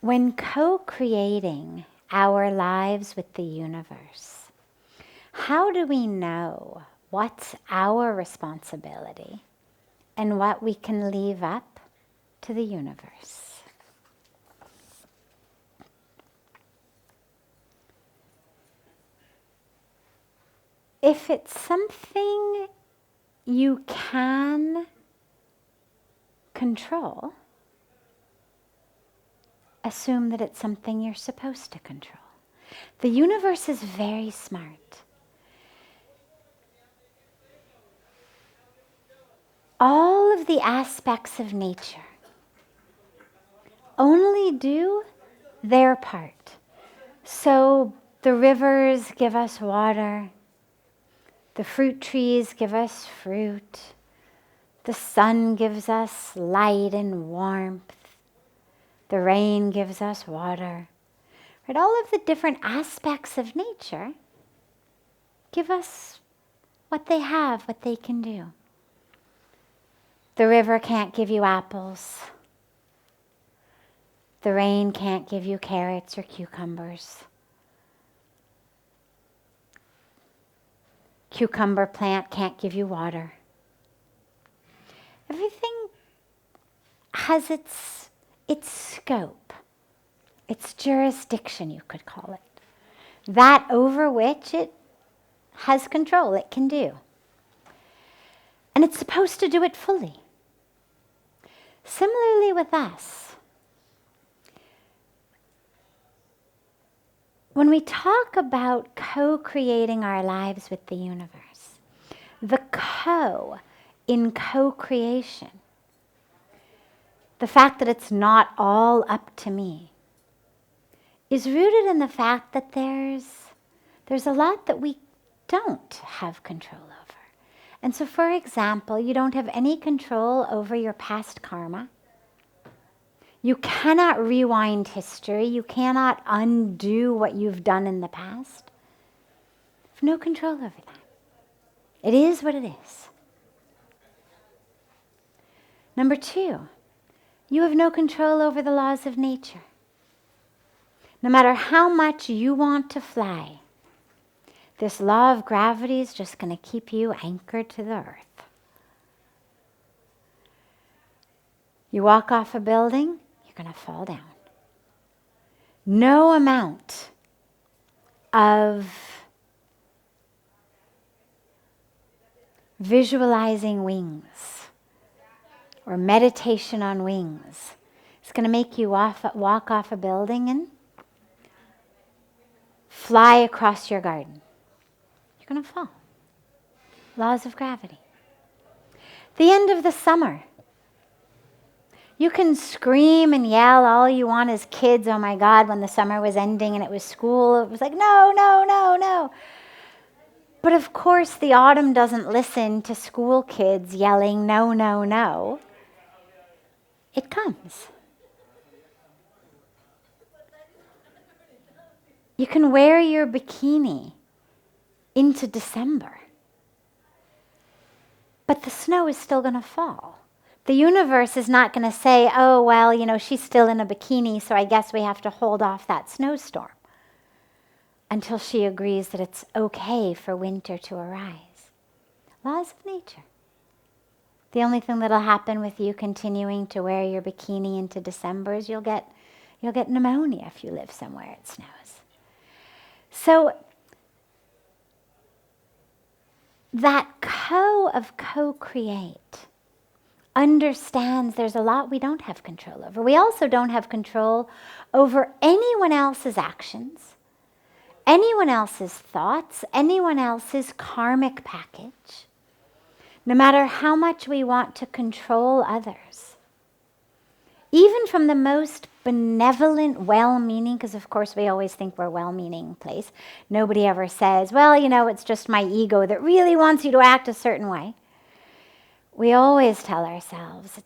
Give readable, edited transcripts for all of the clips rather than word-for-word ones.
when co-creating our lives with the universe, how do we know what's our responsibility and what we can leave up to the universe? If it's something you can control, assume that it's something you're supposed to control. The universe is very smart. All of the aspects of nature only do their part. So the rivers give us water, the fruit trees give us fruit, the sun gives us light and warmth, the rain gives us water. Right? All of the different aspects of nature give us what they have, what they can do. The river can't give you apples. The rain can't give you carrots or cucumbers. Cucumber plant can't give you water. Everything has its scope, its jurisdiction, you could call it. That over which it has control, it can do. And it's supposed to do it fully. Similarly with us, when we talk about co-creating our lives with the universe, the co in co-creation, the fact that it's not all up to me, is rooted in the fact that there's a lot that we don't have control over. And so, for example, you don't have any control over your past karma. You cannot rewind history. You cannot undo what you've done in the past. You have no control over that. It is what it is. Number two, you have no control over the laws of nature. No matter how much you want to fly, this law of gravity is just going to keep you anchored to the earth. You walk off a building, you're going to fall down. No amount of visualizing wings or meditation on wings is going to make you walk off a building and fly across your garden. You're going to fall. Laws of gravity. The end of the summer. You can scream and yell all you want as kids, oh my God, when the summer was ending and it was school, it was like, no, no, no, no. But of course the autumn doesn't listen to school kids yelling, no, no, no. It comes. You can wear your bikini into December, but the snow is still going to fall. The universe is not going to say, oh, well, she's still in a bikini, so I guess we have to hold off that snowstorm until she agrees that it's okay for winter to arise. Laws of nature. The only thing that'll happen with you continuing to wear your bikini into December is you'll get pneumonia if you live somewhere it snows. So that co-create understands there's a lot we don't have control over. We also don't have control over anyone else's actions, anyone else's thoughts, anyone else's karmic package, no matter how much we want to control others. Even from the most benevolent, well-meaning, because of course we always think we're well-meaning place. Nobody ever says, well, it's just my ego that really wants you to act a certain way. We always tell ourselves,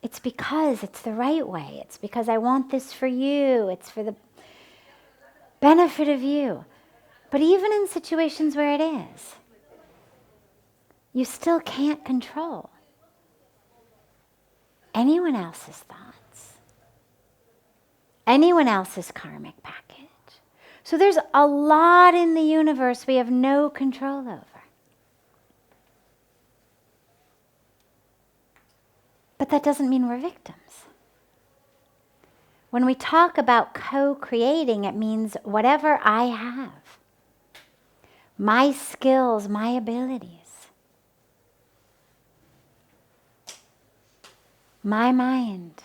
it's because it's the right way. It's because I want this for you. It's for the benefit of you. But even in situations where it is, you still can't control anyone else's thoughts, anyone else's karmic package. So there's a lot in the universe we have no control over. But that doesn't mean we're victims. When we talk about co-creating, it means whatever I have, my skills, my abilities, my mind,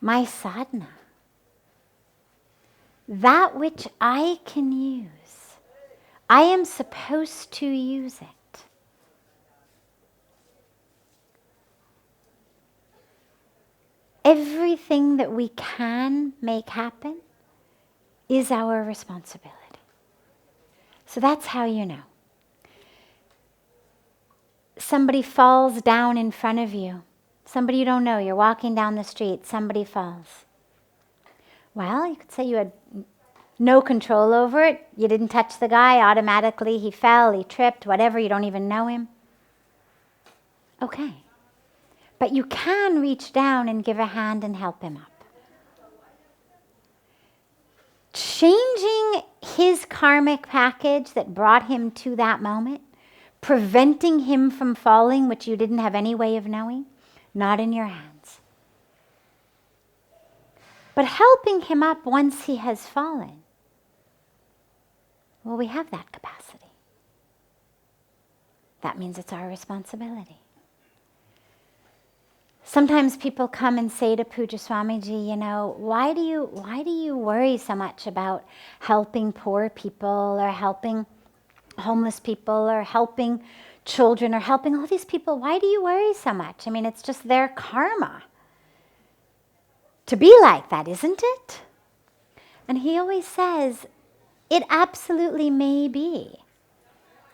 my sadhana, that which I can use, I am supposed to use it. Everything that we can make happen is our responsibility. So that's how you know. Somebody falls down in front of you. Somebody you don't know, you're walking down the street, somebody falls. Well, you could say you had no control over it. You didn't touch the guy, automatically he fell, he tripped, whatever, you don't even know him. Okay. But you can reach down and give a hand and help him up. Changing his karmic package that brought him to that moment, preventing him from falling, which you didn't have any way of knowing, not in your hands. But helping him up once he has fallen, well, we have that capacity. That means it's our responsibility. Sometimes people come and say to Pujya Swamiji, why do you worry so much about helping poor people or helping homeless people or helping children or helping all these people? Why do you worry so much? I mean, it's just their karma to be like that, isn't it? And he always says, it absolutely may be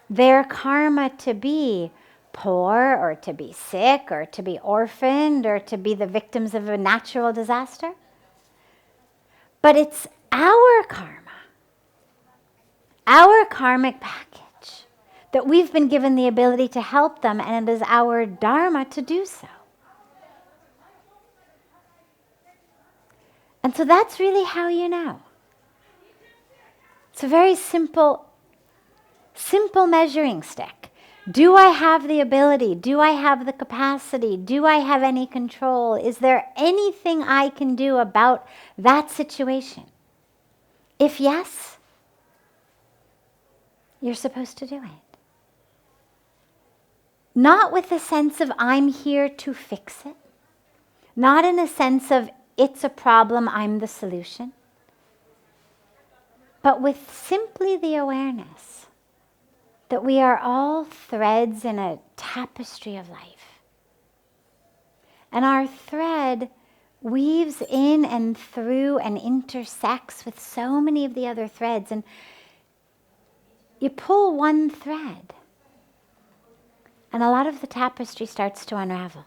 their karma to be poor or to be sick or to be orphaned or to be the victims of a natural disaster. But it's our karma, our karmic package, that we've been given the ability to help them, and it is our dharma to do so. And so that's really how you know. It's a very simple measuring stick. Do I have the ability? Do I have the capacity? Do I have any control? Is there anything I can do about that situation? If yes, you're supposed to do it. Not with a sense of I'm here to fix it. Not in a sense of it's a problem, I'm the solution. But with simply the awareness that we are all threads in a tapestry of life. And our thread weaves in and through and intersects with so many of the other threads. And you pull one thread, and a lot of the tapestry starts to unravel.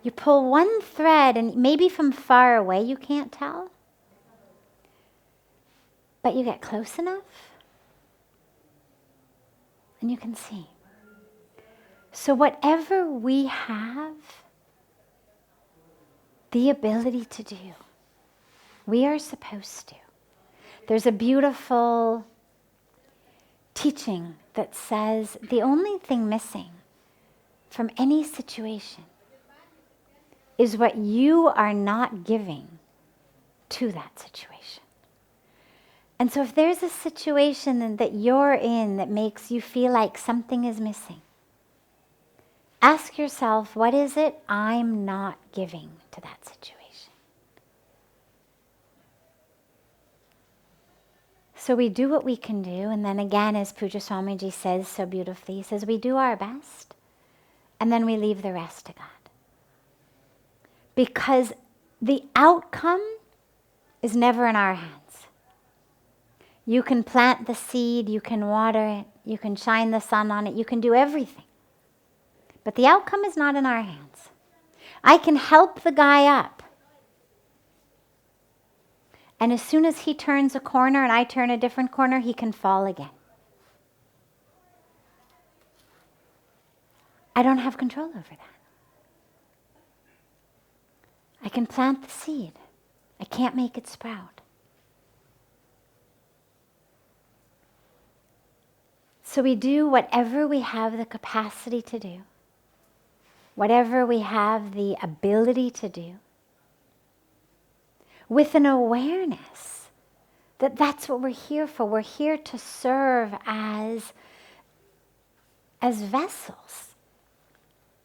You pull one thread, and maybe from far away you can't tell, but you get close enough, and you can see. So whatever we have the ability to do, we are supposed to. There's a beautiful teaching that says the only thing missing from any situation is what you are not giving to that situation. And so if there's a situation that you're in that makes you feel like something is missing, ask yourself, what is it I'm not giving to that situation? So we do what we can do, and then again, as Pujya Swamiji says so beautifully, he says we do our best, and then we leave the rest to God. Because the outcome is never in our hands. You can plant the seed, you can water it, you can shine the sun on it, you can do everything. But the outcome is not in our hands. I can help the guy up. And as soon as he turns a corner and I turn a different corner, he can fall again. I don't have control over that. I can plant the seed. I can't make it sprout. So we do whatever we have the capacity to do, whatever we have the ability to do, with an awareness that that's what we're here for. We're here to serve as vessels,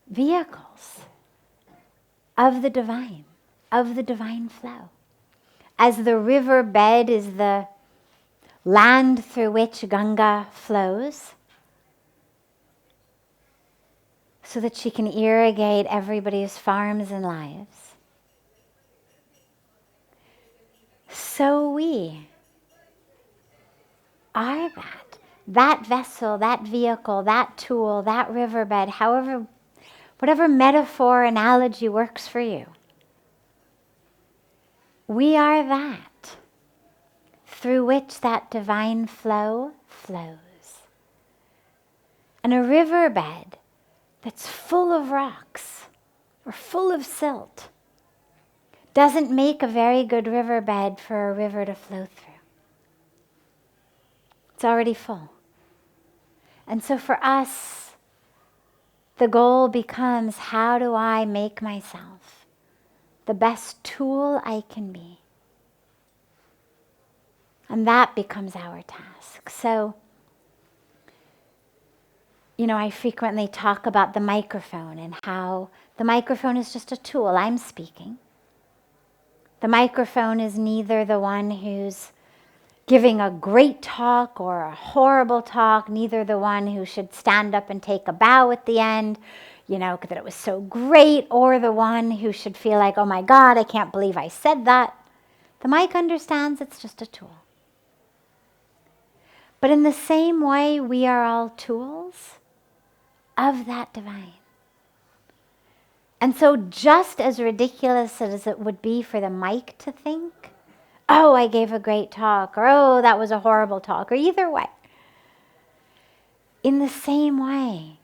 vehicles of the divine flow. As the river bed is the land through which Ganga flows, so that she can irrigate everybody's farms and lives, so we are that vessel, that vehicle, that tool, that riverbed, however, whatever metaphor, analogy works for you. We are that through which that divine flow flows. And a riverbed that's full of rocks or full of silt doesn't make a very good riverbed for a river to flow through. It's already full. And so for us, the goal becomes, how do I make myself the best tool I can be? And that becomes our task. So, I frequently talk about the microphone and how the microphone is just a tool. I'm speaking. The microphone is neither the one who's giving a great talk or a horrible talk, neither the one who should stand up and take a bow at the end, that it was so great, or the one who should feel like, oh my God, I can't believe I said that. The mic understands it's just a tool. But in the same way, we are all tools of that divine. And so just as ridiculous as it would be for the mic to think, oh, I gave a great talk, or oh, that was a horrible talk, or either way, in the same way,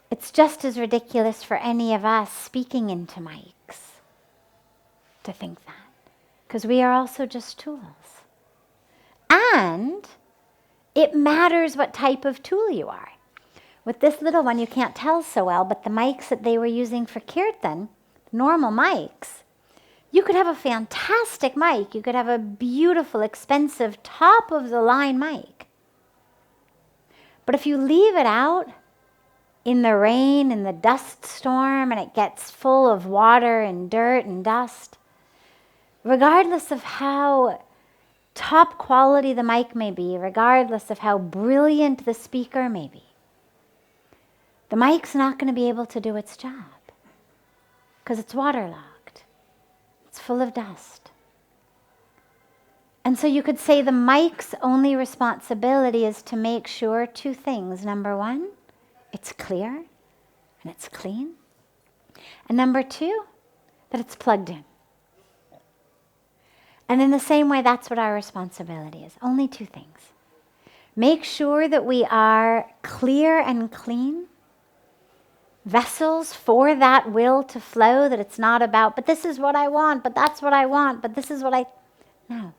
it's just as ridiculous for any of us speaking into mics to think that, because we are also just tools. And it matters what type of tool you are. With this little one, you can't tell so well, but the mics that they were using for kirtan, normal mics, you could have a fantastic mic. You could have a beautiful, expensive, top-of-the-line mic. But if you leave it out in the rain, in the dust storm, and it gets full of water and dirt and dust, regardless of how top quality the mic may be, regardless of how brilliant the speaker may be, the mic's not going to be able to do its job because it's waterlogged. It's full of dust. And so you could say the mic's only responsibility is to make sure two things. Number one, it's clear and it's clean. And number two, that it's plugged in. And in the same way, that's what our responsibility is. Only two things. Make sure that we are clear and clean, vessels for that will to flow, that it's not about, but this is what I want, but that's what I want, but this is what No.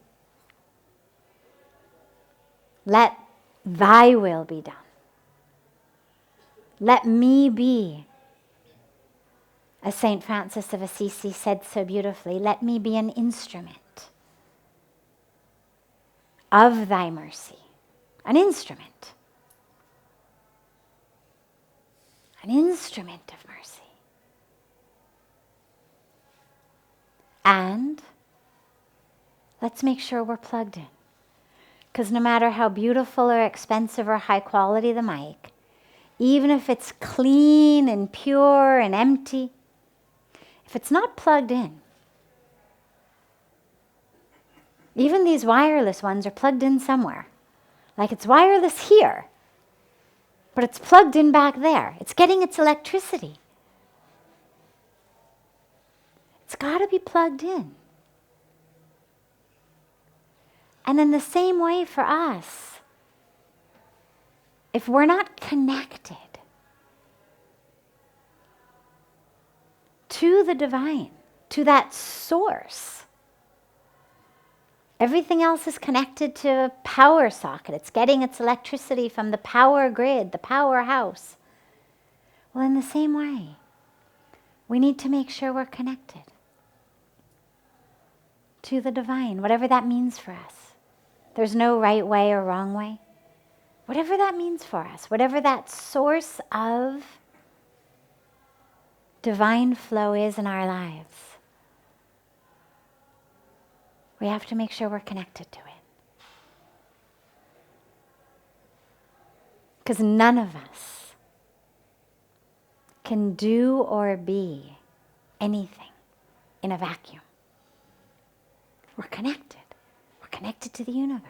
Let thy will be done. Let me be, as St. Francis of Assisi said so beautifully, let me be an instrument of thy mercy. An instrument. An instrument of mercy. And let's make sure we're plugged in. Because no matter how beautiful or expensive or high quality the mic, even if it's clean and pure and empty, if it's not plugged in, even these wireless ones are plugged in somewhere. Like it's wireless here, but it's plugged in back there. It's getting its electricity. It's got to be plugged in. And in the same way for us, if we're not connected to the divine, to that source. Everything else is connected to a power socket. It's getting its electricity from the power grid, the powerhouse. Well, in the same way, we need to make sure we're connected to the divine, whatever that means for us. There's no right way or wrong way. Whatever that means for us, whatever that source of divine flow is in our lives, we have to make sure we're connected to it. Because none of us can do or be anything in a vacuum. We're connected. We're connected to the universe.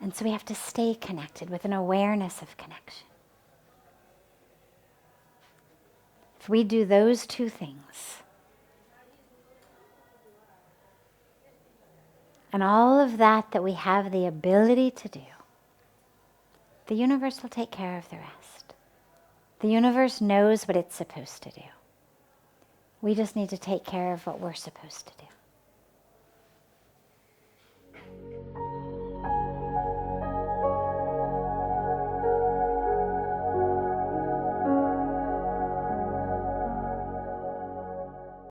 And so we have to stay connected with an awareness of connection. If we do those two things, and all of that we have the ability to do, the universe will take care of the rest. The universe knows what it's supposed to do. We just need to take care of what we're supposed to do.